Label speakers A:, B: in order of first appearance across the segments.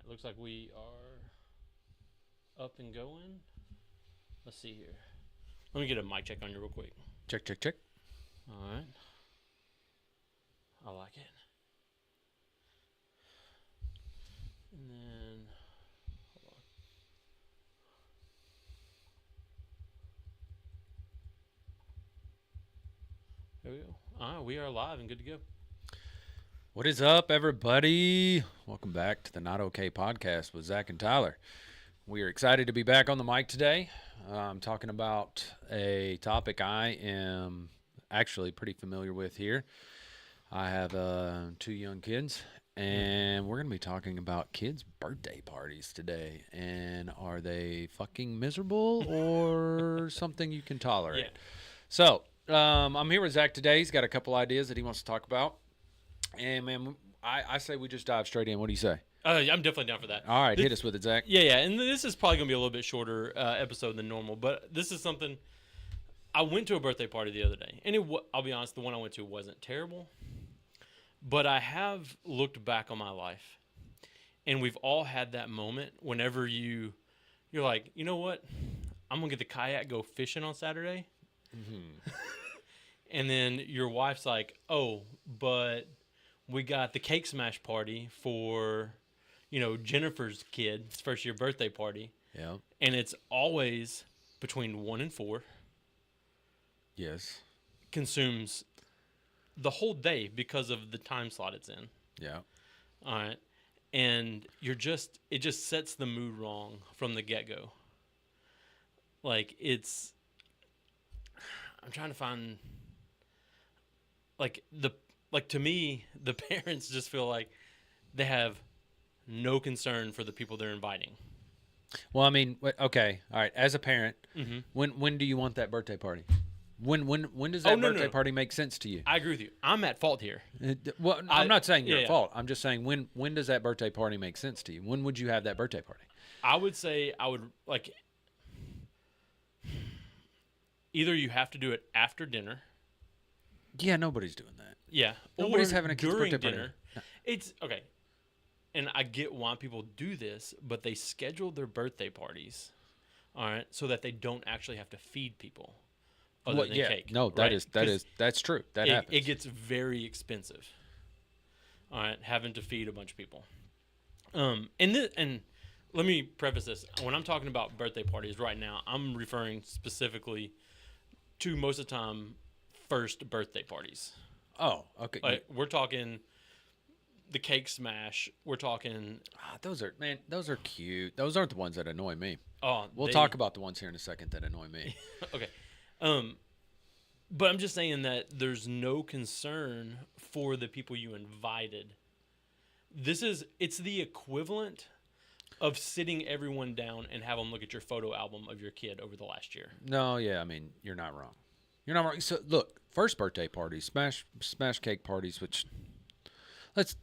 A: Looks like we are up and going. Let's see here. Let me get a mic check on you real quick.
B: Check, check, check.
A: All right. I like it. And then, hold on. There we go. All right, we are live and good to go.
B: What is up, everybody? Welcome back to the Not Okay podcast with Zach and Tyler. We are excited to be back on the mic today. I'm talking about a topic I am actually pretty familiar with here. I have two young kids, and we're going to be talking about kids' birthday parties today. And are they fucking miserable or something you can tolerate?
A: Yeah.
B: So, I'm here with Zach today. He's got a couple ideas that he wants to talk about. And, man, I say we just dive straight in. What do you say?
A: I'm definitely down for that.
B: All right, hit us with it, Zach.
A: Yeah, and this is probably going to be a little bit shorter episode than normal, but this is something. I went to a birthday party the other day, and I'll be honest, the one I went to wasn't terrible, but I have looked back on my life, and we've all had that moment whenever you're like, you know what, I'm going to get the kayak, go fishing on Saturday, and then your wife's like, oh, but we got the cake smash party for, Jennifer's kid's first year birthday party.
B: Yeah.
A: And it's always between 1 and 4.
B: Yes.
A: Consumes the whole day because of the time slot it's in.
B: Yeah.
A: All right. And it just sets the mood wrong from the get-go. Like, I'm trying to find, to me, the parents just feel like they have no concern for the people they're inviting.
B: Well, I mean, okay, all right. As a parent,
A: Mm-hmm.
B: when do you want that birthday party? When does that birthday party make sense to you?
A: I agree with you. I'm at fault here.
B: Well, I'm not saying you're
A: yeah,
B: at fault. I'm just saying when does that birthday party make sense to you? When would you have that birthday party?
A: I would say either you have to do it after dinner.
B: Yeah, nobody's doing that.
A: Yeah.
B: Nobody's
A: or
B: having a kid's
A: during
B: birthday
A: dinner.
B: party.
A: It's okay. And I get why people do this, but they schedule their birthday parties, all right, so that they don't actually have to feed people other than cake.
B: No,
A: right?
B: That's true. That happens.
A: It gets very expensive. All right, having to feed a bunch of people. And let me preface this. When I'm talking about birthday parties right now, I'm referring specifically to most of the time first birthday parties.
B: Oh, okay.
A: Like, we're talking the cake smash. We're talking.
B: Those are cute. Those aren't the ones that annoy me.
A: Oh,
B: We'll talk about the ones here in a second that annoy me.
A: Okay. But I'm just saying that there's no concern for the people you invited. It's the equivalent of sitting everyone down and have them look at your photo album of your kid over the last year.
B: No, yeah, I mean, you're not wrong. You're not wrong. So look, first birthday parties, smash cake parties, which let's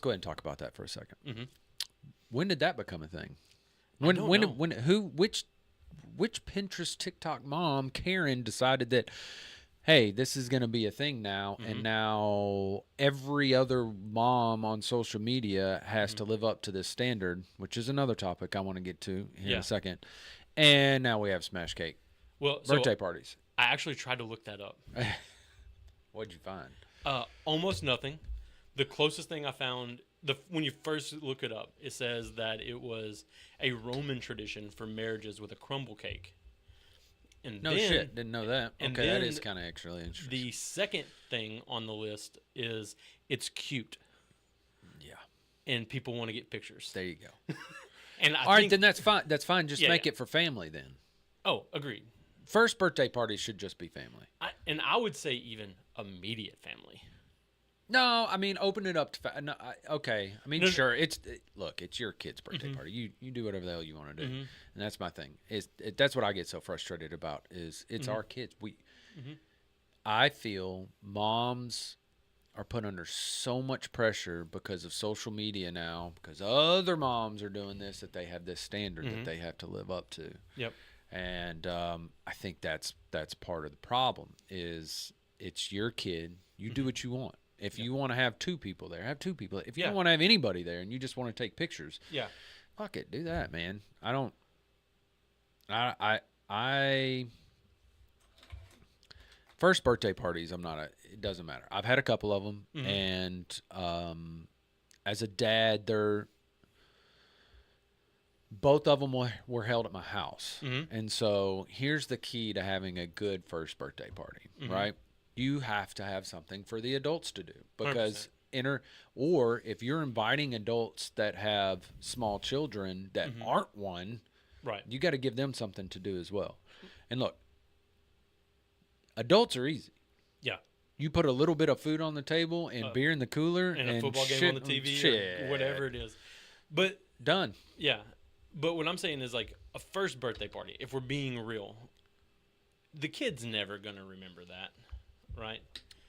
B: go ahead and talk about that for a second.
A: Mm-hmm.
B: When did that become a thing? Which Pinterest TikTok mom, Karen, decided that, hey, this is going to be a thing now, and now every other mom on social media has to live up to this standard, which is another topic I want to get to here in a second. And now we have smash cake birthday parties.
A: I actually tried to look that up.
B: What'd you find?
A: Almost nothing. The closest thing I found, when you first look it up, it says that it was a Roman tradition for marriages with a crumble cake. And
B: Shit, didn't know that.
A: And
B: okay, that
A: then
B: is kind of actually interesting.
A: The second thing on the list is it's cute.
B: Yeah.
A: And people want to get pictures.
B: There you go.
A: And
B: all right, then that's fine. That's fine. Just make it for family then.
A: Oh, agreed.
B: First birthday parties should just be family.
A: I would say even immediate family.
B: No, I mean open it up to. Okay, I mean sure. It's your kid's birthday party. You do whatever the hell you want to do, and that's my thing. That's what I get so frustrated about. Is it's our kids. I feel moms are put under so much pressure because of social media now, because other moms are doing this, that they have this standard that they have to live up to.
A: Yep.
B: And I think that's part of the problem. Is it's your kid. You do what you want. If you want to have 2 people there, have 2 people. If you
A: Yeah.
B: don't want to have anybody there and you just want to take pictures,
A: Yeah.
B: fuck it, do that, man. I first birthday parties, it doesn't matter. I've had a couple of them,
A: Mhm.
B: and as a dad, both of them were held at my house.
A: Mhm.
B: And so here's the key to having a good first birthday party, right? You have to have something for the adults to do, because
A: 100%.
B: or if you're inviting adults that have small children that aren't one,
A: Right.
B: you got to give them something to do as well. And look, adults are easy.
A: Yeah.
B: You put a little bit of food on the table and beer in the cooler
A: And a football game
B: shit,
A: on the TV
B: shit,
A: or whatever it is. But
B: done.
A: yeah. But what I'm saying is, like, a first birthday party, if we're being real, the kid's never going to remember that, right?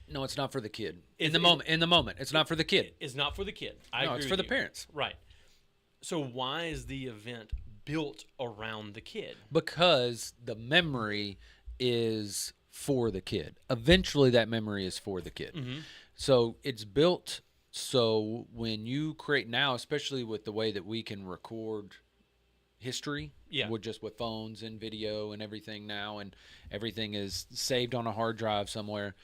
B: No, it's not for the kid.
A: It's-
B: In the moment, it's not for the kid.
A: It's not for the kid. I
B: No,
A: agree
B: it's
A: with
B: for the
A: you.
B: parents.
A: Right. So why is the event built around the kid?
B: Because the memory is for the kid. Eventually, that memory is for the kid.
A: Mm-hmm.
B: So it's built so when you create now, especially with the way that we can record history,
A: Yeah.
B: with phones and video and everything now, and everything is saved on a hard drive somewhere.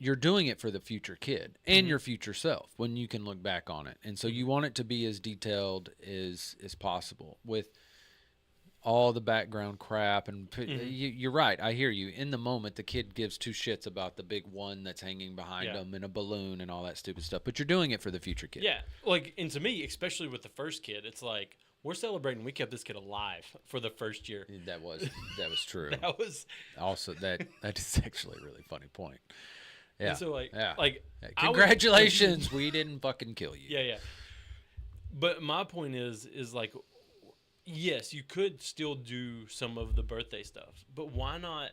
B: You're doing it for the future kid and your future self when you can look back on it. And so you want it to be as detailed as possible with all the background crap. And you're right. I hear you. In the moment, the kid gives 2 shits about the big one that's hanging behind
A: Yeah.
B: them and a balloon and all that stupid stuff. But you're doing it for the future kid.
A: Yeah. Like, and to me, especially with the first kid, it's like, we're celebrating we kept this kid alive for the first year.
B: That was true.
A: That was
B: Also, that is actually a really funny point. Yeah.
A: and so like
B: yeah.
A: like
B: Yeah,
A: I would-
B: congratulations, we didn't fucking kill you.
A: Yeah, yeah. But my point is like, yes, you could still do some of the birthday stuff, but why not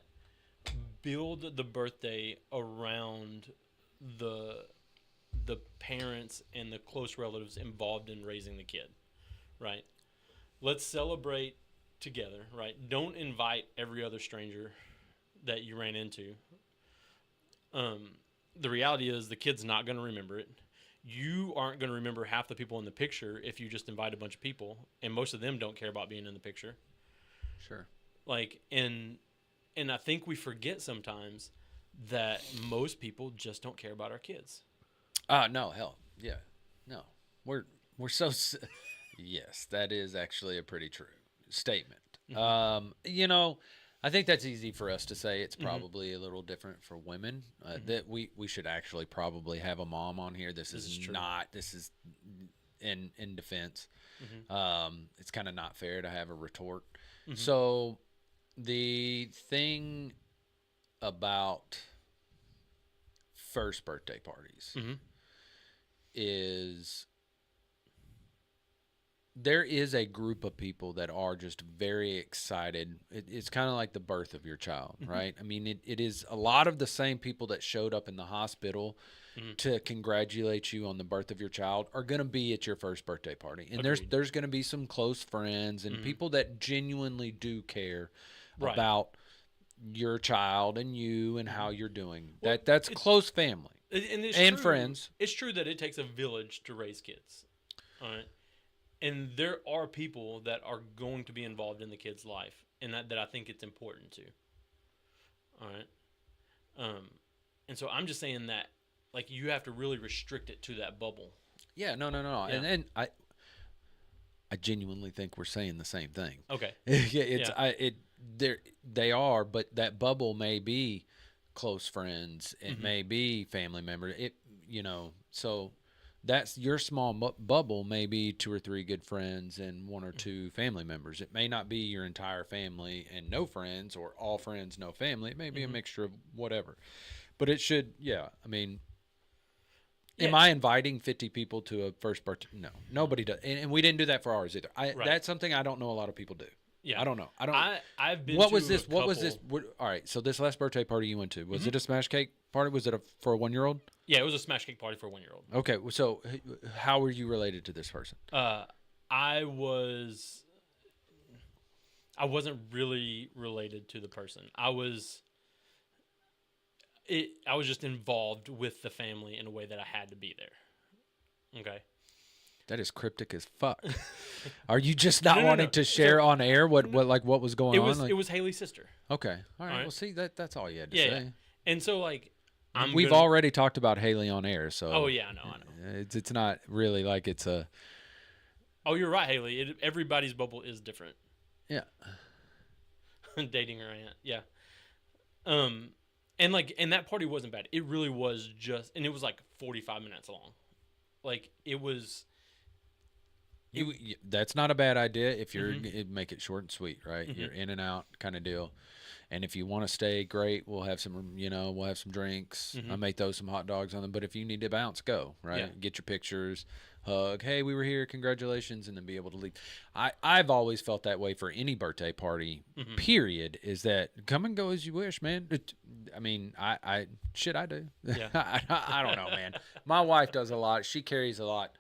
A: build the birthday around the parents and the close relatives involved in raising the kid, right? Let's celebrate together, right? Don't invite every other stranger that you ran into. The reality is the kid's not going to remember it. You aren't going to remember half the people in the picture if you just invite a bunch of people, and most of them don't care about being in the picture.
B: Sure.
A: Like, and I think we forget sometimes that most people just don't care about our kids.
B: No, hell, yeah, no, we're so. Yes, that is actually a pretty true statement. I think that's easy for us to say. It's probably a little different for women. That we should actually probably have a mom on here. This is
A: true.
B: not. This is in defense. It's kind of not fair to have a retort. So the thing about first birthday parties is there is a group of people that are just very excited. It's kind of like the birth of your child, right? I mean, it is a lot of the same people that showed up in the hospital to congratulate you on the birth of your child are going to be at your first birthday party. And
A: Agreed.
B: there's going to be some close friends and people that genuinely do care
A: Right.
B: about your child and you and how you're doing.
A: Well,
B: That's close family.
A: And it's
B: And
A: true,
B: friends.
A: It's true that it takes a village to raise kids. All right. And there are people that are going to be involved in the kid's life, and that I think it's important to. All right. And so I'm just saying that, like, you have to really restrict it to that bubble.
B: Yeah, no.
A: Yeah.
B: And I genuinely think we're saying the same thing.
A: Okay.
B: They are, but that bubble may be close friends. It may be family members. So that's your small bubble may be 2 or 3 good friends and 1 or 2 family members. It may not be your entire family and no friends, or all friends, no family. It may be a mixture of whatever, but it should. Yeah. I mean, am I inviting 50 people to a first birthday? No, nobody does. And we didn't do that for ours either. That's something I don't know a lot of people do.
A: Yeah.
B: I don't know.
A: I've been.
B: What
A: to
B: was this?
A: a
B: What was
A: couple-
B: this? All right. So this last birthday party you went to, was it a smash cake party? Was it for a 1-year-old?
A: Yeah, it was a smash cake party for a 1-year-old.
B: Okay. So how were you related to this person?
A: I wasn't really related to the person. I was just involved with the family in a way that I had to be there. Okay.
B: That is cryptic as fuck. Are you just not
A: No.
B: wanting to share on air what was going on?
A: It was Haley's sister.
B: Okay. All right.
A: All right.
B: Well, see, that's all you had to
A: Yeah,
B: say.
A: yeah. And so like
B: We've already talked about Haley on air, so.
A: Oh yeah, I know.
B: It's not really like it's a.
A: Oh, you're right, Haley. Everybody's bubble is different.
B: Yeah.
A: Dating her aunt. Yeah. And that party wasn't bad. It really was just, and it was like 45 minutes long. Like it was.
B: That's not a bad idea if you're
A: Mm-hmm.
B: make it short and sweet, right?
A: Mm-hmm.
B: You're in and out kind of deal. And if you want to stay, great. We'll have some, we'll have some drinks.
A: Mm-hmm.
B: I may throw some hot dogs on them. But if you need to bounce, go, right?
A: Yeah.
B: Get your pictures, hug. Hey, we were here. Congratulations. And then be able to leave. I've always felt that way for any birthday party,
A: Mm-hmm.
B: period, is that come and go as you wish, man. I do.
A: Yeah.
B: I don't know, man. My wife does a lot. She carries a lot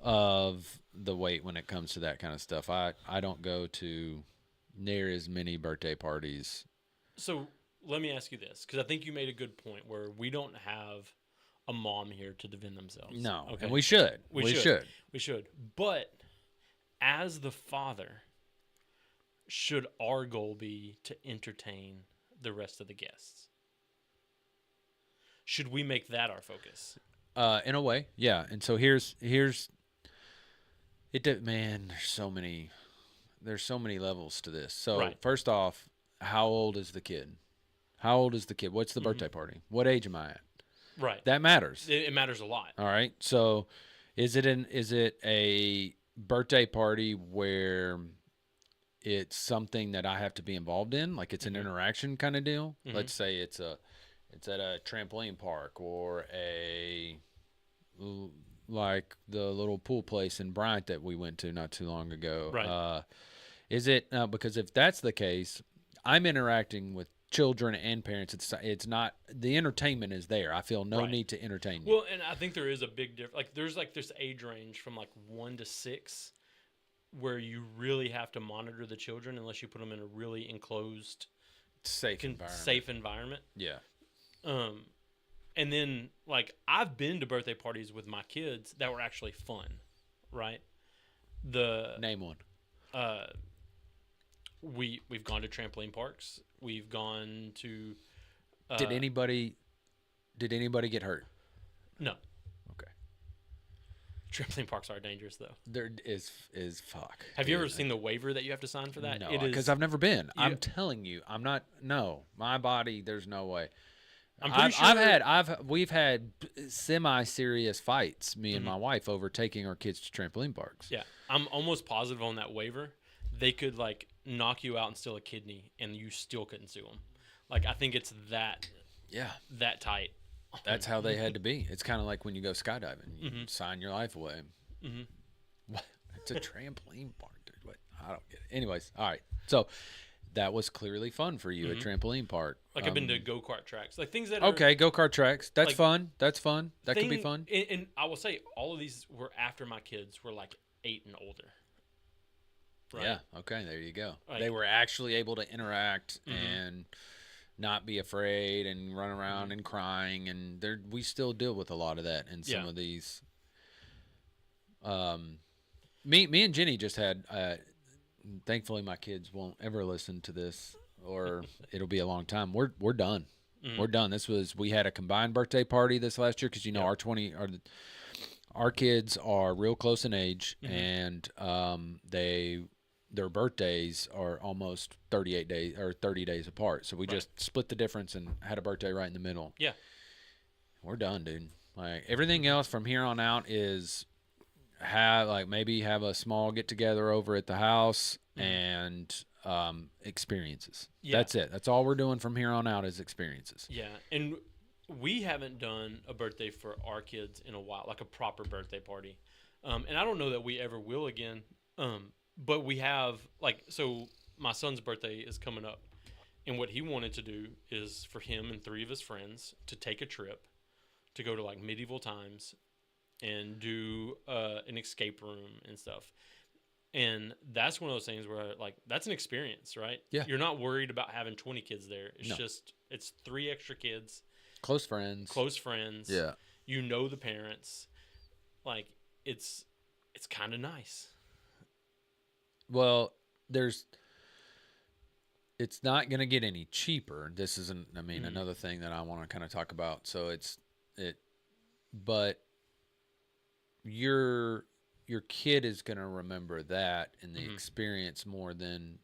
B: of the weight when it comes to that kind of stuff. I don't go to near as many birthday parties.
A: So let me ask you this, because I think you made a good point where we don't have a mom here to defend themselves.
B: No,
A: Okay.
B: and we should. We should.
A: We should. But as the father, should our goal be to entertain the rest of the guests? Should we make that our focus?
B: In a way, yeah. And so here's it. Man, there's so many levels to this. So
A: Right.
B: first off, how old is the kid? What's the birthday party? What age am I at?
A: Right.
B: That matters.
A: It matters a lot.
B: All right. So is it a birthday party where it's something that I have to be involved in? Like it's an interaction kind of deal?
A: Mm-hmm.
B: Let's say it's at a trampoline park or like the little pool place in Bryant that we went to not too long ago.
A: Right.
B: Is it because if that's the case, I'm interacting with children and parents. It's not, the entertainment is there. I feel no
A: Right.
B: need to entertain you.
A: Well, and I think there is a big difference. Like there's like this age range from like 1 to 6 where you really have to monitor the children unless you put them in a really enclosed,
B: safe environment.
A: safe environment.
B: Yeah.
A: And then like I've been to birthday parties with my kids that were actually fun, right?
B: Name one.
A: We've gone to trampoline parks. We've gone to.
B: Did anybody get hurt?
A: No.
B: Okay.
A: Trampoline parks are dangerous though.
B: There is fuck.
A: Have you ever seen the waiver that you have to sign for that?
B: No,
A: It is-
B: because I've never been. I'm telling you, I'm not. No, my body. There's no way.
A: I'm pretty sure.
B: We've had semi-serious fights, me and my wife, over taking our kids to trampoline parks.
A: Yeah, I'm almost positive on that waiver. They could like knock you out and steal a kidney, and you still couldn't sue them. Like I think it's that tight.
B: That's how they had to be. It's kind of like when you go skydiving, you sign your life away.
A: Mm-hmm.
B: What? It's a trampoline park, dude. What? I don't get it. Anyways, all right. So that was clearly fun for you, a trampoline park.
A: Like I've been to go-kart tracks, like things that are
B: Okay, go-kart tracks. That's
A: like,
B: fun. That's fun. That could be fun.
A: And I will say all of these were after my kids were like 8 and older. Right?
B: Yeah. Okay. There you go.
A: Like-
B: They were actually able to interact and not be afraid and run around and crying, and we still deal with a lot of that in some of these. Me and Jenny just had. Thankfully, my kids won't ever listen to this, or it'll be a long time. We're done. We're done. We had a combined birthday party this last year because our kids are real close in age, and their birthdays are almost 38 days or 30 days apart. So we just split the difference and had a birthday right in the middle.
A: Yeah.
B: We're done, dude. Like everything else from here on out is maybe have a small get together over at the house and experiences.
A: Yeah.
B: That's it. That's all we're doing from here on out is experiences.
A: Yeah, and we haven't done a birthday for our kids in a while, like a proper birthday party. And I don't know that we ever will again. But we have so my son's birthday is coming up, and what he wanted to do is for him and 3 of his friends to take a trip to go to like medieval times and do an escape room and stuff. And that's one of those things where like that's an experience, right?
B: Yeah.
A: You're not worried about having 20 kids there. It's
B: No.
A: just it's 3 extra kids
B: Close friends.
A: close friends.
B: Yeah.
A: You know the parents. Like it's kind of nice.
B: Well, it's not going to get any cheaper. This isn't, I mean, another thing that I want to kind of talk about. So but your kid is going to remember that and the experience more than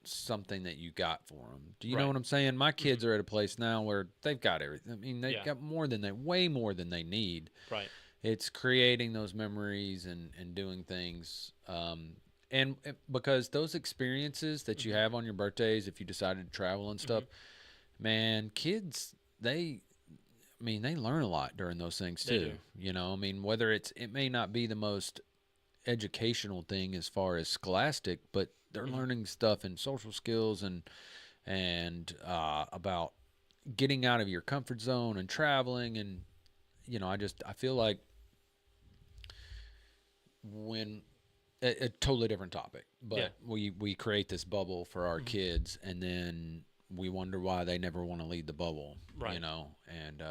B: something that you got for them. Do you know
A: Right.
B: what I'm saying? My kids are at a place now where they've got everything. I mean, they've
A: Yeah.
B: got way more than they need.
A: Right.
B: It's creating those memories and doing things. And because those experiences that you have on your birthdays, if you decided to travel and stuff, man, kids, they learn a lot during those things
A: They
B: too.
A: do.
B: You know, I mean, whether it may not be the most educational thing as far as scholastic, but they're learning stuff in social skills and about getting out of your comfort zone and traveling. And, you know, I feel like when a totally different topic, but
A: Yeah.
B: we create this bubble for our kids, and then we wonder why they never want to leave the bubble,
A: Right.
B: you know. And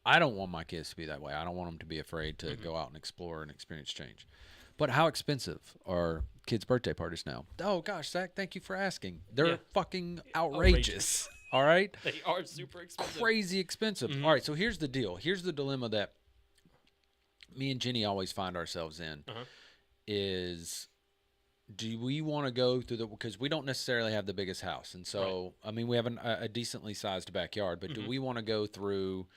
B: I don't want my kids to be that way. I don't want them to be afraid to go out and explore and experience change. But how expensive are kids' birthday parties now? Oh gosh, Zach, thank you for asking. They're
A: Yeah.
B: fucking outrageous. All right,
A: They are super expensive.
B: crazy expensive. All right, so here's the deal. Here's the dilemma that me and Jenny always find ourselves in. Is, do we want to go through because we don't necessarily have the biggest house, and so I mean we have a decently sized backyard, but do we want to go through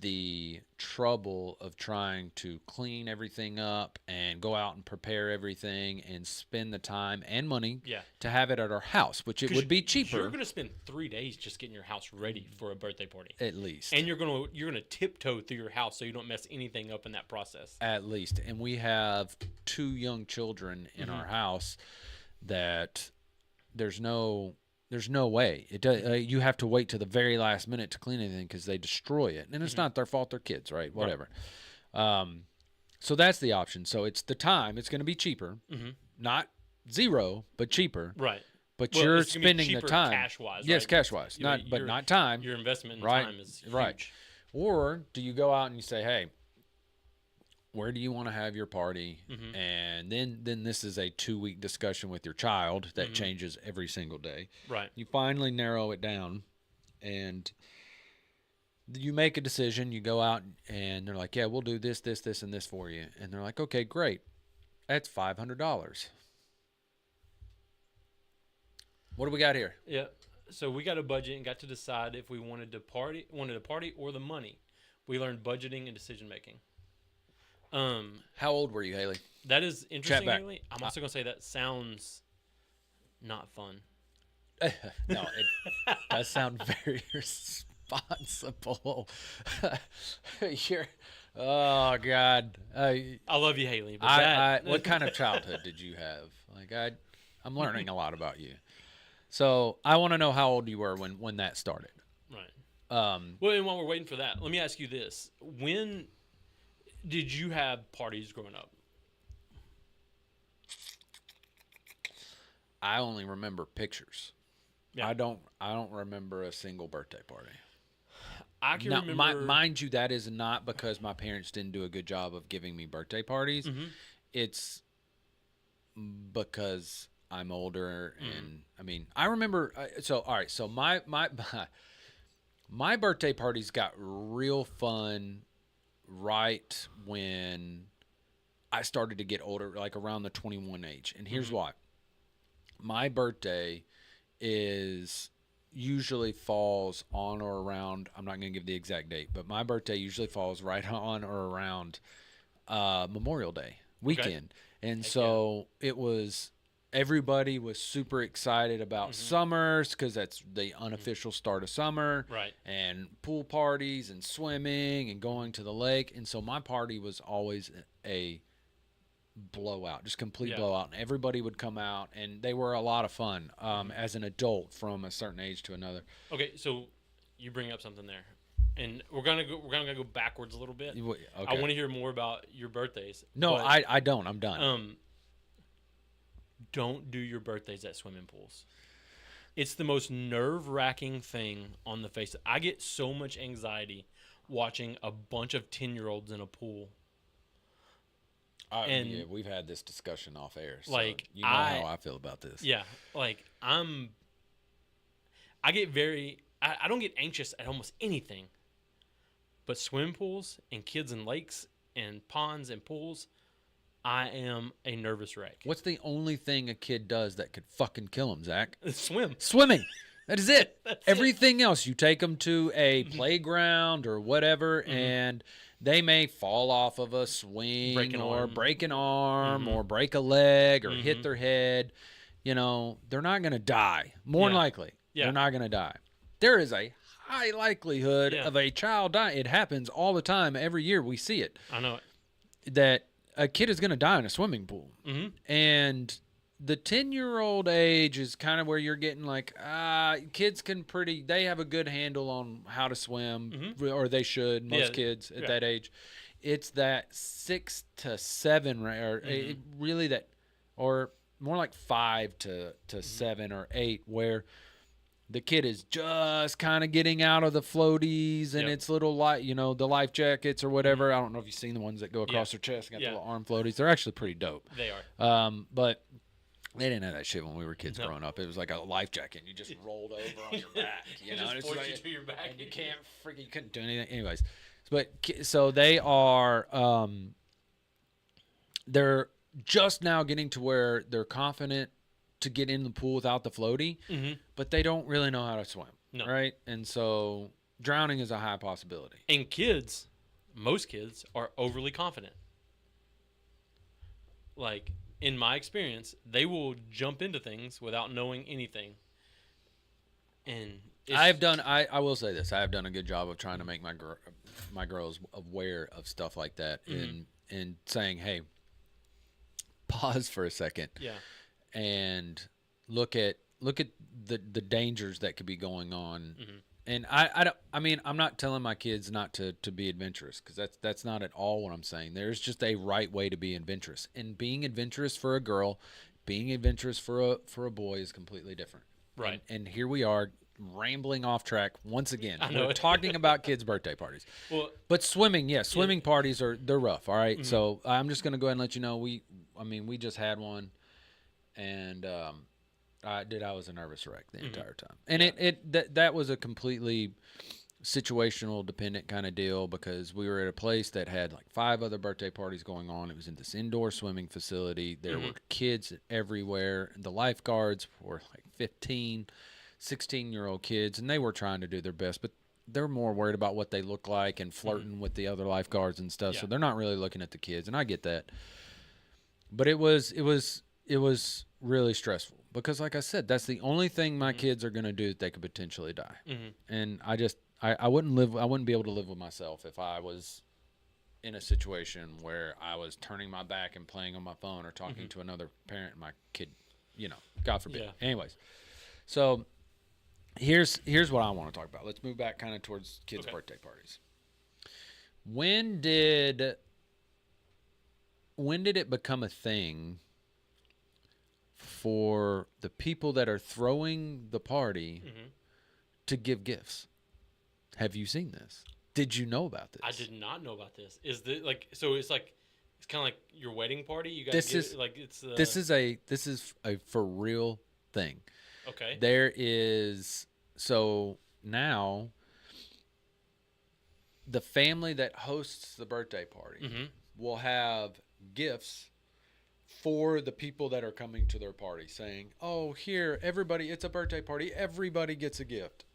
B: the trouble of trying to clean everything up and go out and prepare everything and spend the time and money
A: Yeah.
B: to have it at our house, which it would be
A: You're
B: cheaper
A: going to spend 3 days just getting your house ready for a birthday party.
B: at least.
A: And you're going to tiptoe through your house so you don't mess anything up in that process.
B: At least. And we have 2 young children in our house that there's no way. It does. You have to wait to the very last minute to clean anything because they destroy it, and it's not their fault. They're kids, right? Whatever. So that's the option. So it's the time. It's going to be cheaper, not zero, but cheaper.
A: Right.
B: But
A: Well,
B: you're
A: it's gonna be
B: spending the
A: cheaper
B: time.
A: cash-wise,
B: Yes,
A: right?
B: cash wise.
A: You know,
B: But not time.
A: Your investment in
B: Right.
A: time is huge.
B: Right. Or do you go out and you say, hey, where do you want to have your party? And then this is a 2-week discussion with your child that changes every single day.
A: Right.
B: You finally narrow it down and you make a decision. You go out and they're like, yeah, we'll do this, this, this, and this for you. And they're like, okay, great. That's $500. What do we got here?
A: Yeah. So we got a budget and got to decide if we wanted a party or the money. We learned budgeting and decision making.
B: How old were you, Haley?
A: That is interesting,
B: back.
A: Haley. I'm also gonna say that sounds not fun.
B: No, it does sound very responsible. Oh God.
A: I love you, Haley. But
B: What kind of childhood did you have? Like I'm learning a lot about you. So I want to know how old you were when that started.
A: Right.
B: Well,
A: and while we're waiting for that, let me ask you this: when did you have parties growing up?
B: I only remember pictures.
A: Yeah.
B: I don't remember a single birthday party.
A: I can
B: Now,
A: remember.
B: mind you, that is not because my parents didn't do a good job of giving me birthday parties. It's because I'm older, and I mean, I remember. So all right, so my my birthday parties got real fun right when I started to get older, like around the 21 age. And here's why: my birthday is usually falls on or around, I'm not going to give the exact date, but my birthday usually falls right on or around Memorial Day weekend. And so it was, everybody was super excited about summers because that's the unofficial start of summer.
A: Right.
B: And pool parties and swimming and going to the lake. And so my party was always a blowout, just complete blowout, and everybody would come out, and they were a lot of fun as an adult from a certain age to another.
A: Okay, so you bring up something there, and we're gonna go backwards a little bit.
B: Okay.
A: I want to hear more about your birthdays.
B: No,
A: but,
B: I don't. I'm done.
A: Don't do your birthdays at swimming pools. It's the most nerve-wracking thing on the face. I get so much anxiety watching a bunch of 10-year-olds in a pool.
B: And
A: And,
B: we've had this discussion off air. So
A: like,
B: you know how I feel about this.
A: Yeah, like I get I don't get anxious at almost anything. But swimming pools and kids in lakes and ponds and pools, I am a nervous wreck.
B: What's the only thing a kid does that could fucking kill him, Zach?
A: Swim.
B: Swimming. That is it.
A: That's
B: Everything else, you take them to a playground or whatever, and they may fall off of a swing
A: Break an
B: or
A: arm.
B: break an arm or break a leg or hit their head. You know, they're not going to die. More than
A: Yeah.
B: likely,
A: Yeah.
B: they're not going to die. There is a high likelihood
A: Yeah.
B: of a child dying. It happens all the time. Every year we see it.
A: I know it.
B: That a kid is going to die in a swimming pool.
A: Mm-hmm.
B: And the 10-year-old age is kind of where you're getting like, kids they have a good handle on how to swim, or they should, most kids at that age. It's that 6 to 7, or really that, or more like 5 to 7 or 8, where the kid is just kind of getting out of the floaties and it's little the life jackets or whatever. I don't know if you've seen the ones that go across their chest and got the little arm floaties. They're actually pretty dope.
A: They are.
B: But they didn't have that shit when we were kids growing up. It was like a life jacket. And you just rolled over on your back. You know,
A: just
B: it's
A: forced
B: like,
A: you to your back.
B: and you couldn't do anything. Anyways, so they are, they're just now getting to where they're confident to get in the pool without the floaty, but they don't really know how to swim.
A: No.
B: Right? And so drowning is a high possibility.
A: And most kids are overly confident. Like, in my experience, they will jump into things without knowing anything. And
B: I will say this. I have done a good job of trying to make my girls aware of stuff like that and saying, hey, pause for a second.
A: Yeah.
B: And look at the dangers that could be going on. And I'm not telling my kids not to be adventurous, because that's not at all what I'm saying. There's just a right way to be adventurous, and being adventurous for a girl, being adventurous for a boy is completely different.
A: Right.
B: And here we are rambling off track once again.
A: I know.
B: We're talking about kids' birthday parties.
A: Well,
B: But swimming parties they're rough. All right. So I'm just gonna go ahead and let you know we just had one. And I was a nervous wreck the entire time. And that was a completely situational dependent kind of deal, because we were at a place that had like 5 other birthday parties going on. It was in this indoor swimming facility. There were kids everywhere. The lifeguards were like 15, 16-year-old kids, and they were trying to do their best, but they're more worried about what they look like and flirting with the other lifeguards and stuff.
A: Yeah.
B: So they're not really looking at the kids, and I get that. But it was really stressful, because like I said, that's the only thing my kids are going to do that they could potentially die. And I wouldn't be able to live with myself if I was in a situation where I was turning my back and playing on my phone or talking to another parent and my kid, God forbid.
A: Yeah.
B: Anyways, so here's what I want to talk about. Let's move back kind of towards kids' birthday parties. When did it become a thing for the people that are throwing the party to give gifts? Have you seen this? Did you know about this?
A: I did not know about this. Is this so? It's kind of like your wedding party. You guys
B: This is a for real thing.
A: Okay.
B: There is, so now the family that hosts the birthday party will have gifts for the people that are coming to their party, saying, oh, here, everybody, it's a birthday party, everybody gets a gift.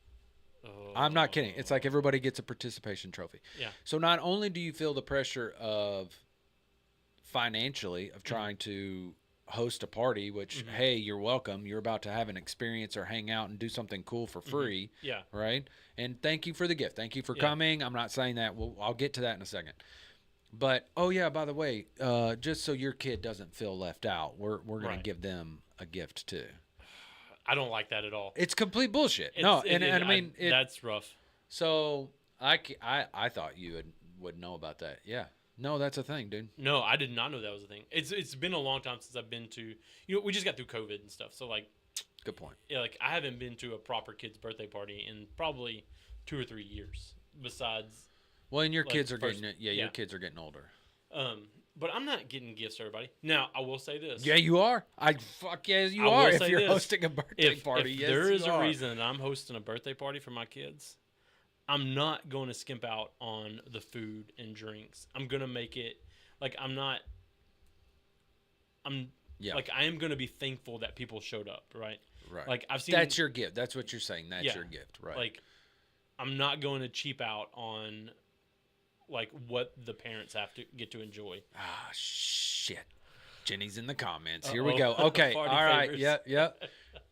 B: I'm not kidding. It's like everybody gets a participation trophy.
A: Yeah.
B: So not only do you feel the pressure of financially of trying to host a party, which, hey, you're welcome. You're about to have an experience or hang out and do something cool for free.
A: Yeah.
B: Right? And thank you for the gift. Thank you for coming. I'm not saying that. I'll get to that in a second. But, oh, yeah, by the way, just so your kid doesn't feel left out, we're going to give them a gift too.
A: I don't like that at all.
B: It's complete bullshit. That's
A: rough.
B: So I thought you would know about that. Yeah. No, that's a thing, dude.
A: No, I did not know that was a thing. It's been a long time since I've been to, we just got through COVID and stuff. So like,
B: good point.
A: Yeah, like I haven't been to a proper kid's birthday party in probably 2 or 3 years. Besides
B: Well, and your
A: like,
B: kids are
A: first-
B: getting your kids are getting older.
A: But I'm not getting gifts for everybody. Now, I will say this.
B: Yeah, you are. Fuck yes, you
A: I
B: are.
A: will
B: If
A: say
B: you're
A: this.
B: hosting a birthday
A: If
B: party, yes,
A: there is
B: you
A: a
B: are.
A: reason that I'm hosting a birthday party for my kids, I'm not going to skimp out on the food and drinks. I'm going to make it like I'm
B: Yeah.
A: like I am going to be thankful that people showed up, right?
B: Right.
A: Like I've seen
B: That's your gift. That's what you're saying. That's
A: Yeah.
B: your gift, right?
A: like I'm not going to cheap out on like what the parents have to get to enjoy.
B: Ah, shit. Jenny's in the comments. Here we
A: Uh-oh.
B: go. Okay. All
A: Party
B: right.
A: favors.
B: Yep.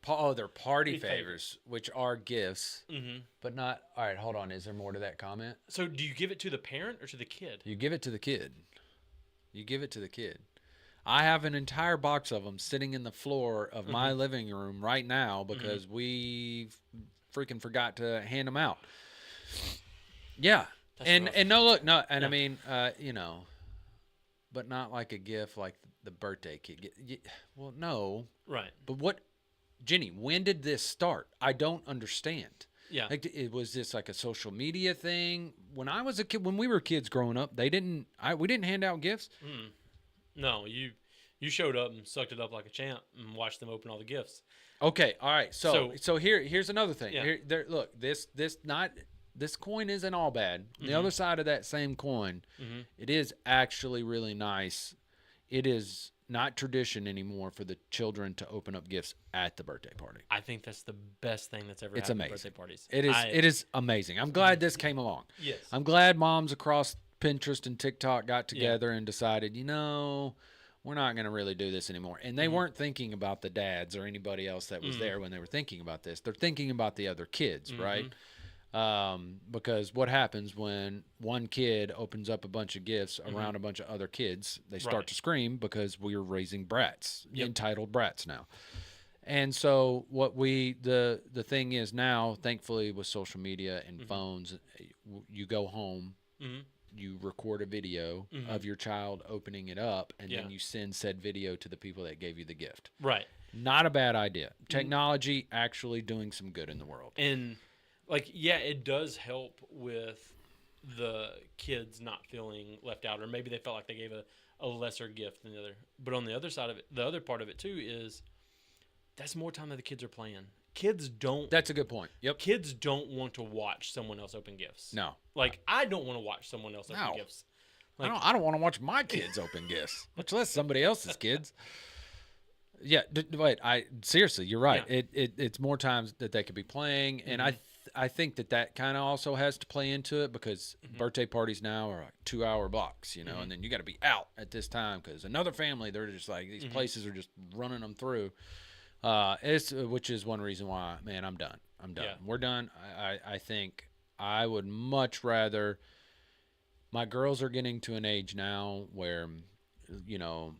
B: Oh, they're party
A: Party
B: favors, which are gifts,
A: Hmm.
B: but not. All right. Hold on. Is there more to that comment?
A: So do you give it to the parent or to the kid?
B: You give it to the kid. You give it to the kid. I have an entire box of them sitting in the floor of my living room right now because we freaking forgot to hand them out. Yeah.
A: That's
B: and
A: rough.
B: and no, look, no, and I
A: Yeah.
B: mean, but not like a gift like the birthday kid. Well, no,
A: Right.
B: but what, Jenny? When did this start? I don't understand.
A: Yeah.
B: Like, was this like a social media thing? When I was a kid, when we were kids growing up, we didn't hand out gifts.
A: No, you showed up and sucked it up like a champ and watched them open all the gifts.
B: Okay, all right. So here's another thing.
A: Yeah.
B: Look, this coin isn't all bad. The other side of that same coin, it is actually really nice. It is not tradition anymore for the children to open up gifts at the birthday party.
A: I think that's the best thing that's ever
B: It's
A: happened at
B: amazing.
A: birthday parties.
B: It is amazing. I'm glad this came along.
A: Yes.
B: I'm glad moms across Pinterest and TikTok got together and decided, we're not going to really do this anymore. And they weren't thinking about the dads or anybody else that was there when they were thinking about this. They're thinking about the other kids, right? Because what happens when one kid opens up a bunch of gifts around a bunch of other kids, they start
A: Right.
B: to scream because we're raising brats,
A: Yep.
B: entitled brats now. And so what the thing is now, thankfully with social media and phones, you go home, you record a video of your child opening it up, and
A: Yeah.
B: then you send said video to the people that gave you the gift.
A: Right.
B: Not a bad idea. Technology actually doing some good in the world.
A: And it does help with the kids not feeling left out, or maybe they felt like they gave a lesser gift than the other. But on the other side of it, the other part of it too is that's more time that the kids are playing.
B: That's a good point. Yep.
A: Kids don't want to watch someone else open gifts.
B: No.
A: Like I don't want to watch someone else open
B: No.
A: gifts.
B: I don't want to watch my kids open gifts, much less somebody else's kids. Yeah, wait. Seriously, you're right.
A: Yeah.
B: It's more times that they could be playing, and I think that kind of also has to play into it because birthday parties now are like 2-hour blocks, and then you got to be out at this time because another family, they're just like these places are just running them through. Which is one reason why, man, I'm done.
A: Yeah.
B: We're done. I think I would much rather. My girls are getting to an age now where,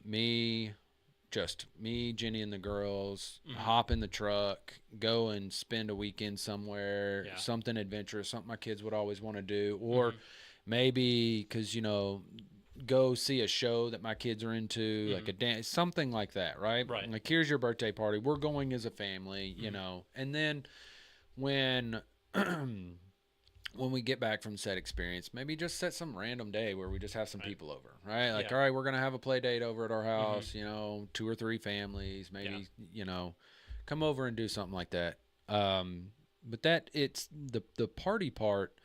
B: me, Jenny, and the girls hop in the truck, go and spend a weekend somewhere, something adventurous, something my kids would always want to do, or maybe because go see a show that my kids are into, like a dance, something like that, right?
A: Right.
B: Like, here's your birthday party. We're going as a family, and then when when we get back from said experience, maybe just set some random day where we just have some people over, right? Like,
A: Yeah.
B: all right, we're gonna have a play date over at our house, 2 or 3 families, maybe, come over and do something like that. But that it's the party part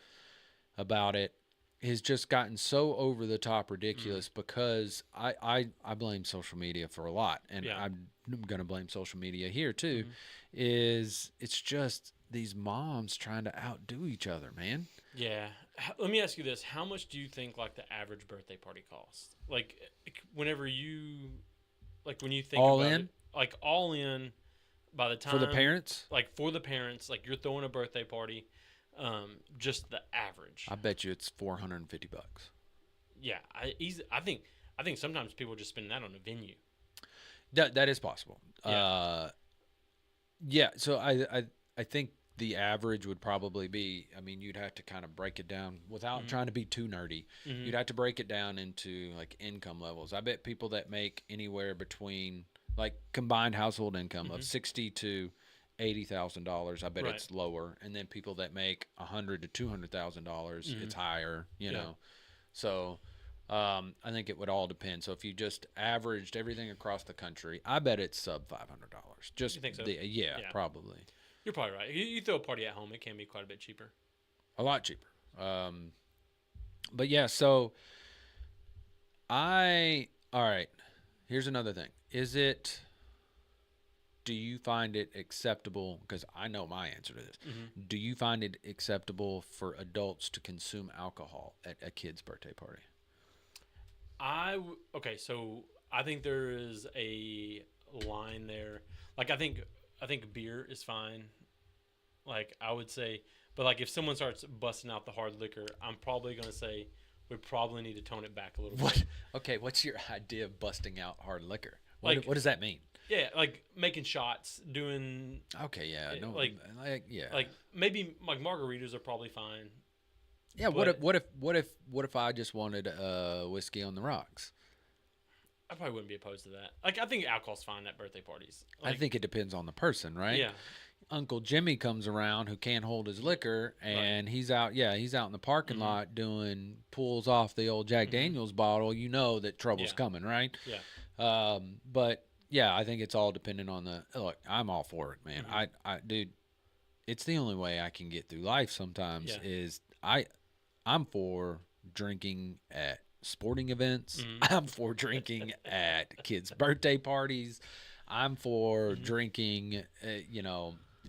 B: about it has just gotten so over the top ridiculous because I blame social media for a lot, and
A: Yeah.
B: I'm gonna blame social media here too. It's just these moms trying to outdo each other, man.
A: Yeah. Let me ask you this: how much do you think like the average birthday party costs? Like, whenever you, when you think
B: All
A: about
B: in?
A: it, like all in, by the time
B: For the parents,
A: like for the parents, like you're throwing a birthday party, just the average.
B: I bet you it's $450.
A: Yeah, I think sometimes people just spend that on a venue.
B: That is possible.
A: Yeah.
B: Yeah. So I think the average would probably be, I mean, you'd have to kind of break it down without trying to be too nerdy. You'd have to break it down into like income levels. I bet people that make anywhere between like combined household income of 60 to $80,000, I bet
A: Right.
B: it's lower, and then people that make $100,000 to $200,000, it's higher. You
A: Yeah.
B: know, so I think it would all depend. So if you just averaged everything across the country, I bet it's sub $500. Just
A: You think so?
B: Yeah,
A: Yeah.
B: probably
A: You're probably right. You throw a party at home, it can be quite a bit cheaper.
B: a lot cheaper. But yeah, so all right. Here's another thing. Do you find it acceptable? Because I know my answer to this. Do you find it acceptable for adults to consume alcohol at a kid's birthday party?
A: Okay, so I think there is a line there. Like I think beer is fine. Like I would say, but like if someone starts busting out the hard liquor, I'm probably gonna say we probably need to tone it back a little bit.
B: What? Okay, what's your idea of busting out hard liquor?
A: Like-
B: What does that mean?
A: Yeah, like making shots, doing
B: Okay, yeah, no,
A: like-
B: yeah,
A: like maybe like margaritas are probably fine.
B: yeah.
A: but-
B: What if I just wanted whiskey on the rocks?
A: I probably wouldn't be opposed to that. Like I think alcohol's fine at birthday parties.
B: I
A: Like,
B: think it depends on the person, right?
A: Yeah,
B: Uncle Jimmy comes around who can't hold his liquor, and he's out in the parking lot doing pulls off the old Jack Daniels bottle. You know that trouble's
A: Yeah.
B: coming, right?
A: yeah,
B: But yeah, I think it's all dependent on the look. I'm all for it, man. Dude, it's the only way I can get through life. Sometimes
A: Yeah.
B: is I'm for drinking at sporting events. I'm for drinking at kids' birthday parties. I'm for drinking,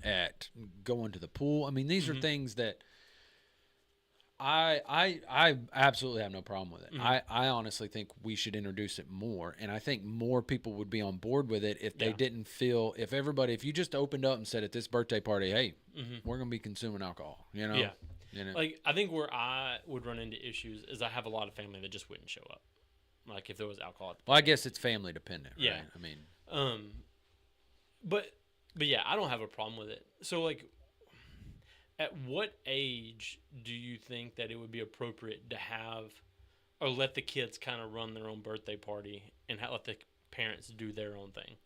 B: at going to the pool. I mean, these are things that I absolutely have no problem with it. I honestly think we should introduce it more, and I think more people would be on board with it if they
A: Yeah.
B: didn't feel if you just opened up and said at this birthday party, hey, we're gonna be consuming alcohol,
A: yeah.
B: You know?
A: Like I think where I would run into issues is I have a lot of family that just wouldn't show up. Like if there was alcohol at the
B: Well, I guess it's family dependent, right?
A: Yeah.
B: I mean,
A: But yeah, I don't have a problem with it. So like, at what age do you think that it would be appropriate to have, or let the kids kind of run their own birthday party and let the parents do their own thing?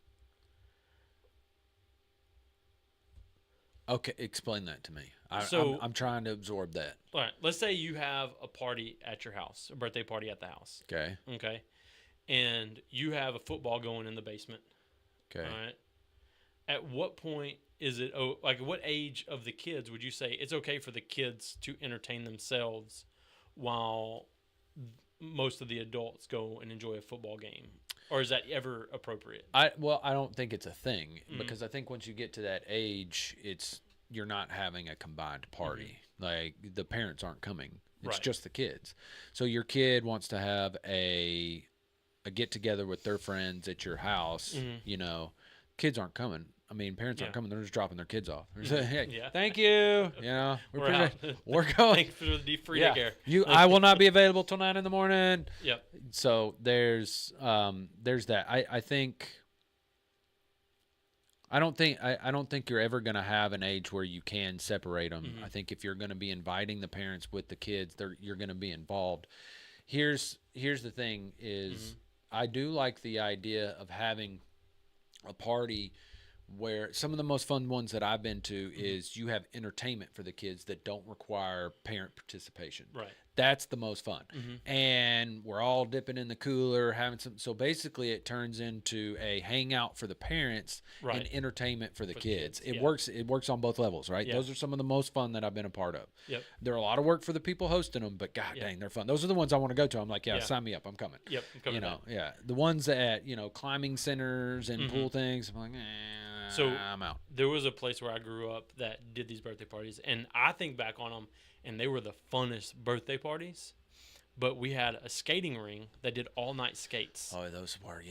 B: okay, explain that to me. I'm trying to absorb that.
A: All right, let's say you have a party at your house, a birthday party at the house.
B: Okay.
A: Okay, and you have a football going in the basement.
B: Okay.
A: All right. At what point is it like what age of the kids would you say it's okay for the kids to entertain themselves while most of the adults go and enjoy a football game? Or is that ever appropriate?
B: I don't think it's a thing because I think once you get to that age, you're not having a combined party. Like the parents aren't coming. It's
A: Right.
B: just the kids. So your kid wants to have a get together with their friends at your house, kids aren't coming. I mean, parents aren't
A: Yeah.
B: coming. They're just dropping their kids off. They're saying, hey,
A: Yeah.
B: thank you.
A: We're out.
B: We're going.
A: Thanks for the free
B: Yeah.
A: daycare.
B: I will not be available till 9 a.m.
A: Yep.
B: So there's that. I think I don't think you're ever going to have an age where you can separate them. I think if you're going to be inviting the parents with the kids, you're going to be involved. Here's the thing is I do like the idea of having a party where some of the most fun ones that I've been to is you have entertainment for the kids that don't require parent participation.
A: Right.
B: That's the most fun. And we're all dipping in the cooler, having some. So basically, it turns into a hangout for the parents
A: Right.
B: and entertainment for the kids. It
A: yeah.
B: works. It works on both levels, right?
A: Yeah.
B: Those are some of the most fun that I've been a part of.
A: Yep.
B: They're a lot of work for the people hosting them, but god dang, they're fun. Those are the ones I want to go to. I'm like, yeah,
A: Yeah.
B: sign me up. I'm coming.
A: Yep. I'm coming back.
B: Yeah. The ones at climbing centers and pool things. I'm like,
A: So-
B: I'm out.
A: There was a place where I grew up that did these birthday parties, and I think back on them, and they were the funnest birthday parties. But we had a skating ring that did all night skates,
B: Oh, those were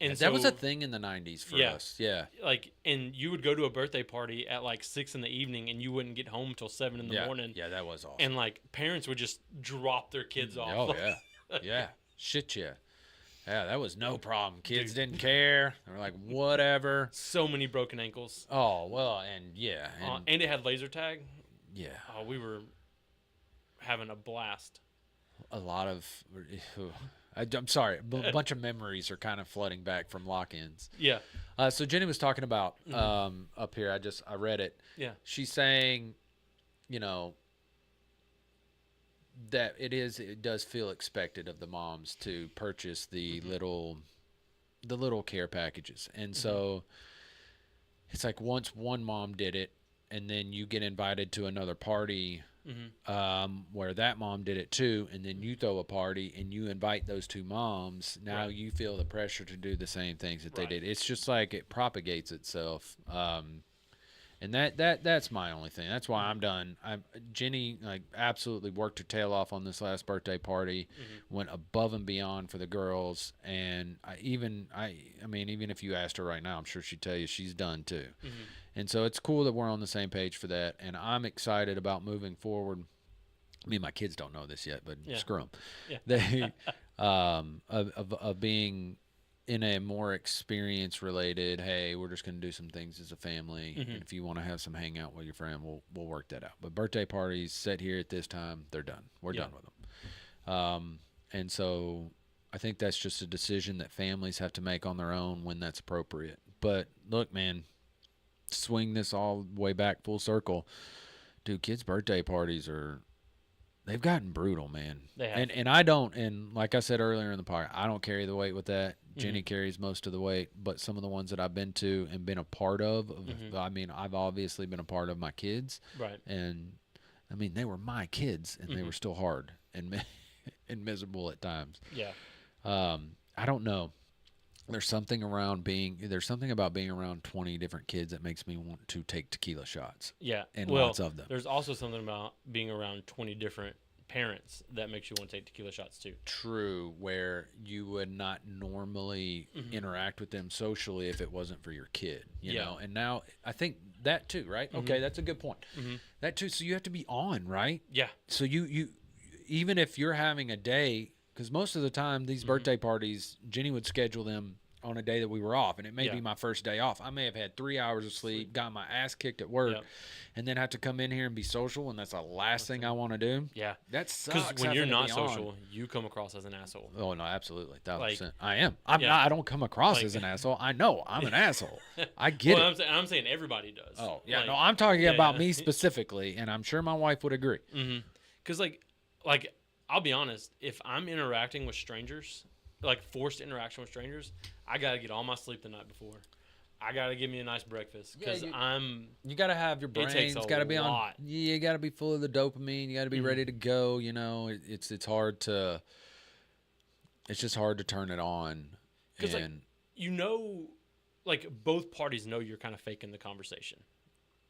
A: and
B: that was a
A: so,
B: thing in the '90s for
A: Yeah.
B: us. Yeah.
A: like, and you would go to a birthday party at like 6 in, and you wouldn't get home till 7 in the morning,
B: Yeah, that was awesome.
A: and like parents would just drop their kids off.
B: Oh yeah, yeah, shit yeah, yeah. That was no problem. Kids didn't care. They were like, whatever.
A: So many broken ankles,
B: Oh well, and yeah,
A: and it had laser tag.
B: yeah,
A: Oh, we were having a blast.
B: a lot of I'm sorry. A bunch of memories are kind of flooding back from lock-ins.
A: Yeah.
B: So Jenny was talking about up here. I read it.
A: Yeah.
B: She's saying, that it does feel expected of the moms to purchase the little care packages, and so it's like once one mom did it, and then you get invited to another party where that mom did it too, and then you throw a party and you invite those two moms. Now you feel the pressure to do the same things that they did. It's just like it propagates itself. And that's my only thing. That's why I'm done. Jenny absolutely worked her tail off on this last birthday party, went above and beyond for the girls, and even if you asked her right now, I'm sure she'd tell you she's done too. And so it's cool that we're on the same page for that, and I'm excited about moving forward. Me and my kids don't know this yet, but screw them. Yeah. They of being in a more experience related, hey, we're just going to do some things as a family. And if you want to have some hangout with your friend, we'll work that out. But birthday parties set here at this time, they're done. We're done with them. And so I think that's just a decision that families have to make on their own when that's appropriate. But look, man, swing this all the way back full circle. Dude, kids' birthday parties they've gotten brutal, man.
A: They have.
B: And I don't, and like I said earlier in the podcast, I don't carry the weight with that. Jenny carries most of the weight, but some of the ones that I've been to and been a part of, I've obviously been a part of my kids.
A: Right.
B: And, they were my kids, and they were still hard and miserable at times.
A: Yeah.
B: I don't know. There's something about being around 20 different kids that makes me want to take tequila shots.
A: Yeah.
B: And lots of them.
A: There's also something about being around 20 different parents that makes you want to take tequila shots too.
B: True, where you would not normally interact with them socially if it wasn't for your kid, you know. And now I think that too, right? Okay, that's a good point. That too. So you have to be on, right?
A: Yeah.
B: So you even if you're having a day, because most of the time these birthday parties, Jenny would schedule them on a day that we were off, and it may be my first day off. I may have had 3 hours of sleep, got my ass kicked at work, and then have to come in here and be social, and that's the last thing I want to do.
A: Yeah.
B: That sucks.
A: Because when you're not social, you come across as an asshole.
B: Oh, no, absolutely. 1,000%. I am. I don't come across as an asshole. I know I'm an assoul. I get it.
A: I'm saying everybody does.
B: Oh, yeah. No, I'm talking about me specifically, and I'm sure my wife would agree.
A: Because, I'll be honest, if I'm interacting with strangers, forced interaction with strangers, I got to get all my sleep the night before. I got to give me a nice breakfast because
B: you got to have your brain's got to be
A: lot.
B: on. You got to be full of the dopamine. You got to be ready to go. You know, it's hard to. It's just hard to turn it on.
A: Because both parties know you're kind of faking the conversation,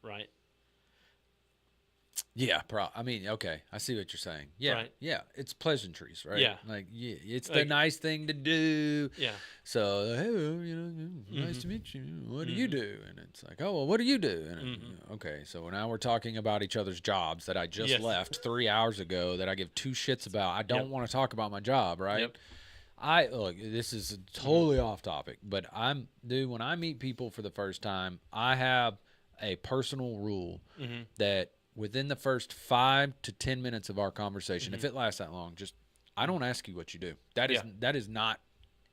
A: right?
B: Yeah, okay, I see what you're saying. Yeah,
A: right.
B: Yeah, it's pleasantries, right?
A: Yeah,
B: it's the nice thing to do.
A: Yeah.
B: So, hey, nice to meet you. What do you do? And it's like, oh, well, what do you do? And okay, so now we're talking about each other's jobs that I just left 3 hours ago that I give two shits about. I don't want to talk about my job, right? Yep. Look, this is totally off topic, but when I meet people for the first time, I have a personal rule that within the first 5 to 10 minutes of our conversation, if it lasts that long, I don't ask you what you do. That is not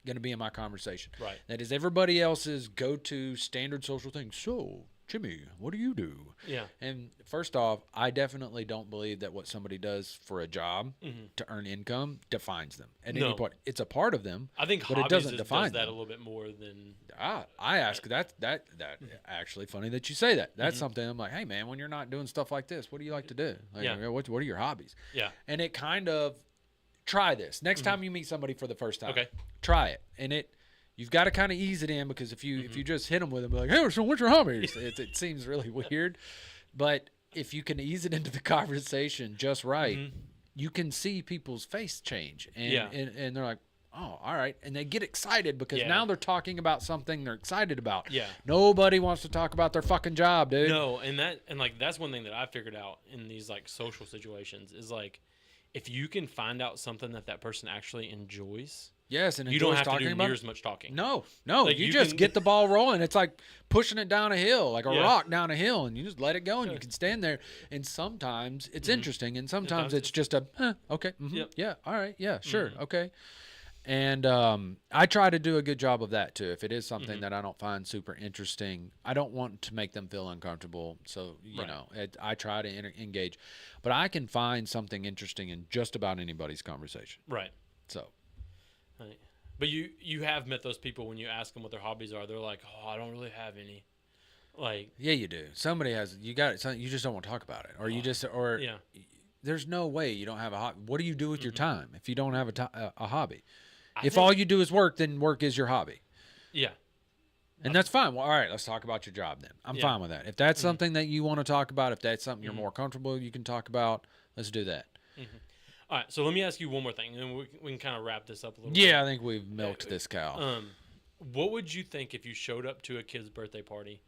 B: going to be in my conversation.
A: Right.
B: That is everybody else's go-to standard social thing. So, Jimmy, what do you do?
A: Yeah.
B: And first off, I definitely don't believe that what somebody does for a job to earn income defines them at any point. It's a part of them.
A: I think
B: but it doesn't define
A: does that
B: them.
A: a little bit more than.
B: I ask that actually funny that you say that. That's something I'm like, hey man, when you're not doing stuff like this, what do you like to do? What are your hobbies?
A: Yeah.
B: And it kind of try this next time you meet somebody for the first time.
A: Okay.
B: Try it, and you've got to kind of ease it in because if you just hit them with it, be like, hey, so what's your hobbies? It seems really weird, but if you can ease it into the conversation just right, you can see people's face change, and they're like, oh, all right. And they get excited because now they're talking about something they're excited about.
A: Yeah.
B: Nobody wants to talk about their fucking job, dude.
A: No, and that's one thing that I figured out in these social situations is if you can find out something that person actually enjoys.
B: Yes, and
A: you don't have to do near as much talking.
B: No, you just get the ball rolling. It's like pushing it down a hill, like a rock down a hill, and you just let it go, and you can stand there. And sometimes it's interesting, and sometimes it's just okay, yeah, all right, yeah, sure, okay. And I try to do a good job of that too. If it is something that I don't find super interesting, I don't want to make them feel uncomfortable. So,
A: Right.
B: I try to engage. But I can find something interesting in just about anybody's conversation.
A: Right.
B: So,
A: Right. But you have met those people when you ask them what their hobbies are. They're like, "Oh, I don't really have any." Like,
B: yeah, you do. Somebody has, you got it. You just don't want to talk about it. Or you just, or
A: yeah.
B: there's no way you don't have a hobby. What do you do with your time if you don't have a hobby?
A: I
B: If
A: think,
B: all you do is work, then work is your hobby.
A: yeah.
B: And that's fine. Well, all right, let's talk about your job then. I'm
A: Yeah.
B: fine with that. If that's something that you want to talk about, if that's something you're more comfortable, you can talk about, let's do that.
A: All right. So let me ask you one more thing, and then we can kind of wrap this up a little
B: Yeah, I think we've milked this cow.
A: bit. What would you think if you showed up to a kid's birthday party,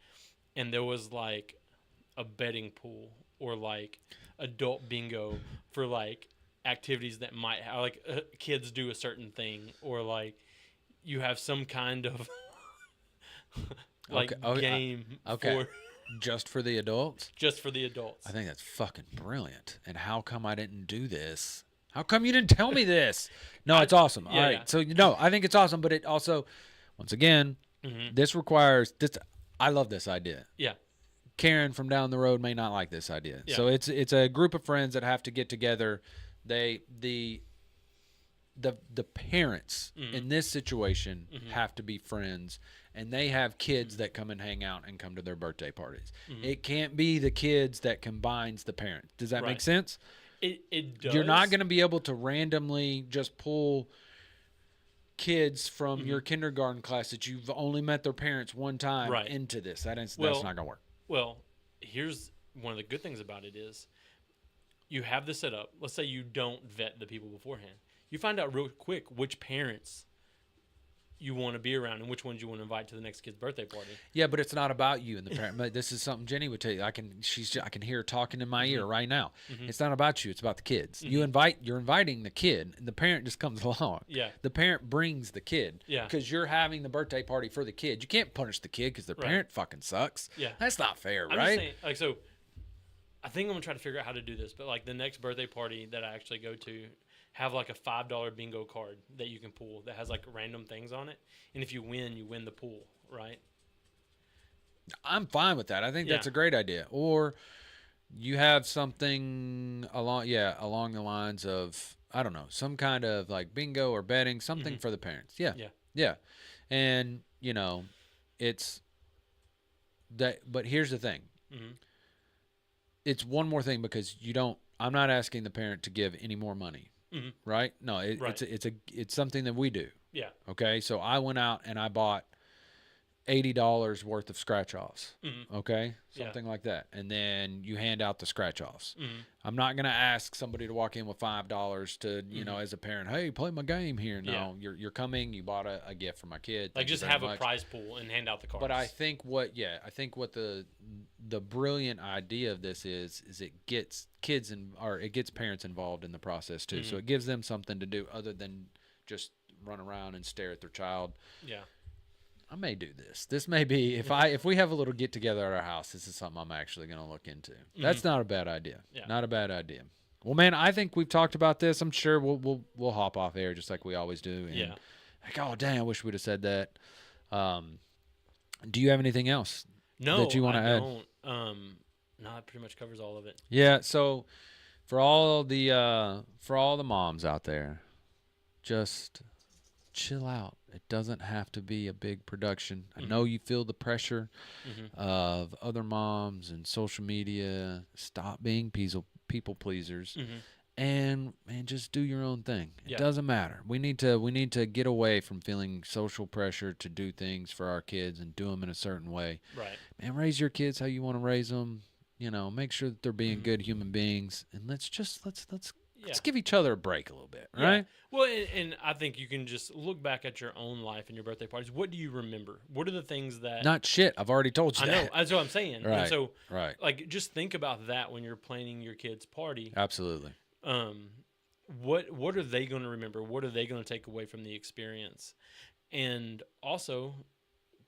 A: and there was like a betting pool or like adult bingo for like activities that might have, like kids do a certain thing, or like you have some kind of like
B: Okay. Oh,
A: game
B: okay.
A: for
B: Just for the adults?
A: just for the adults.
B: I think that's fucking brilliant. And how come I didn't do this? How come you didn't tell me this? No, it's awesome. All right.
A: yeah.
B: So, I think it's awesome, but it also, once again, this requires this. I love this idea.
A: Yeah.
B: Karen from down the road may not like this idea.
A: Yeah.
B: So it's a group of friends that have to get together. The parents in this situation have to be friends, and they have kids that come and hang out and come to their birthday parties. It can't be the kids that combines the parents. Does that make
A: Right.
B: sense?
A: It does.
B: You're not going to be able to randomly just pull kids from your kindergarten class that you've only met their parents one time
A: Right.
B: into this. That's
A: Well,
B: not going to work.
A: Well, here's one of the good things about it is you have this set up. Let's say you don't vet the people beforehand. You find out real quick which parents you want to be around and which ones you want to invite to the next kid's birthday party.
B: Yeah, but it's not about you and the parent. But this is something Jenny would tell you. I can hear her talking in my ear right now. It's not about you. It's about the kids. You're inviting the kid, and the parent just comes along.
A: Yeah.
B: The parent brings the kid.
A: Yeah.
B: Because you're having the birthday party for the kid. You can't punish the kid because the parent fucking sucks.
A: Yeah.
B: That's not fair,
A: I'm
B: right?
A: just saying, like, so I think I'm gonna try to figure out how to do this, but like the next birthday party that I actually go to, have like a $5 bingo card that you can pull that has like random things on it, and if you win the pool, right?
B: I'm fine with that. I think that's
A: Yeah.
B: a great idea. Or you have something along the lines of, I don't know, some kind of like bingo or betting, something for the parents. Yeah.
A: Yeah.
B: Yeah. And, it's that, but here's the thing.
A: Mm-hmm.
B: It's one more thing because I'm not asking the parent to give any more money, right? No,
A: Right.
B: it's something that we do.
A: Yeah.
B: Okay. So I went out and I bought $80 worth of scratch offs. Okay.
A: Yeah.
B: Something like that. And then you hand out the scratch offs.
A: Mm-hmm.
B: I'm not going to ask somebody to walk in with $5 to, as a parent, hey, play my game here. No, you're coming, you bought a gift for my kid.
A: Like
B: Thank you
A: just
B: very
A: have
B: much.
A: a prize pool and hand out the cards.
B: But I think what the brilliant idea of this is it gets it gets parents involved in the process too. So it gives them something to do other than just run around and stare at their child.
A: Yeah.
B: I may do this. This may be if we have a little get together at our house. This is something I'm actually going to look into. That's not a bad idea.
A: Yeah.
B: Not a bad idea. Well, man, I think we've talked about this. I'm sure we'll hop off air just like we always do. And
A: Yeah.
B: Like, oh dang, I wish we'd have said that. Do you have anything else that you want to add?
A: Don't. No, that pretty much covers all of it.
B: Yeah. So for all the moms out there, just chill out. It doesn't have to be a big production. I know you feel the pressure of other moms and social media. Stop being people pleasers, and man, just do your own thing. It
A: Yeah.
B: doesn't matter. We need to get away from feeling social pressure to do things for our kids and do them in a certain way.
A: Right.
B: Man, raise your kids how you want to raise them. Make sure that they're being good human beings, and let's give each other a break a little bit,
A: Yeah.
B: right?
A: Well, and I think you can just look back at your own life and your birthday parties. What do you remember? What are the things that
B: Not shit. I've already told you
A: I know?
B: that.
A: That's what I'm saying.
B: Right.
A: And so,
B: Right.
A: like, just think about that when you're planning your kid's party.
B: Absolutely.
A: What are they going to remember? What are they going to take away from the experience? And also,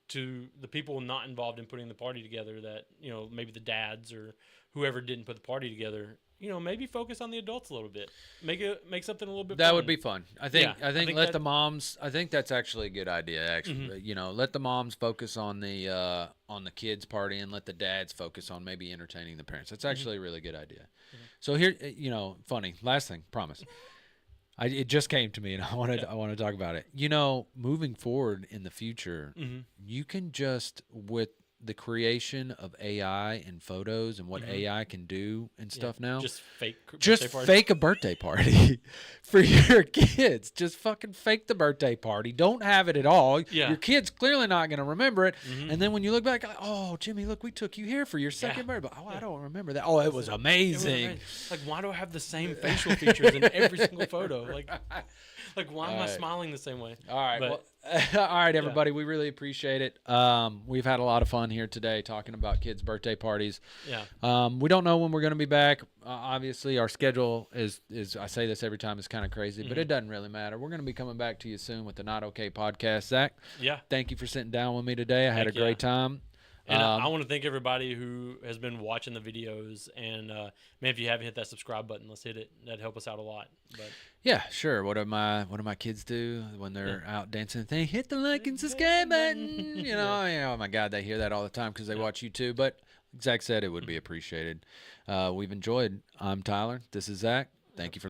A: to the people not involved in putting the party together, that maybe the dads or whoever didn't put the party together, maybe focus on the adults a little bit. Make something a little bit.
B: That
A: fun.
B: would be fun. I think.
A: Yeah,
B: I
A: I
B: think
A: think
B: let
A: that-
B: the moms. I think that's actually a good idea. Actually, let the moms focus on the kids party, and let the dads focus on maybe entertaining the parents. That's actually a really good idea. So here, funny. Last thing, promise. It just came to me, and I want to talk about it. Moving forward in the future, you can just with the creation of AI and photos and what AI can do and stuff now.
A: Just fake.
B: Just
A: birthday party.
B: fake a birthday party for your kids. Just fucking fake the birthday party. Don't have it at all.
A: Yeah.
B: Your kid's clearly not going to remember it. And then when you look back, like, oh, Jimmy, look, we took you here for your second birthday. Oh, I don't remember that. Oh, it was amazing.
A: Like, why do I have the same facial features in every single photo? Like why am I smiling the same way?
B: All right.
A: But-
B: All right, everybody. We really appreciate it. We've had a lot of fun here today talking about kids' birthday parties.
A: Yeah.
B: We don't know when we're going to be back. Obviously, our schedule is I say this every time, it's kind of crazy, but it doesn't really matter. We're going to be coming back to you soon with the Not Okay podcast. Zach,
A: Yeah.
B: thank you for sitting down with me today. I had a
A: Heck yeah.
B: great time.
A: And I want to thank everybody who has been watching the videos. And man, if you haven't hit that subscribe button, let's hit it. That'd help us out a lot. But
B: Yeah, sure. What do my kids do when they're out dancing? They hit the like and subscribe button. Oh my God, they hear that all the time because they watch YouTube. But Zach said it would be appreciated. We've enjoyed. I'm Tyler. This is Zach. Thank you for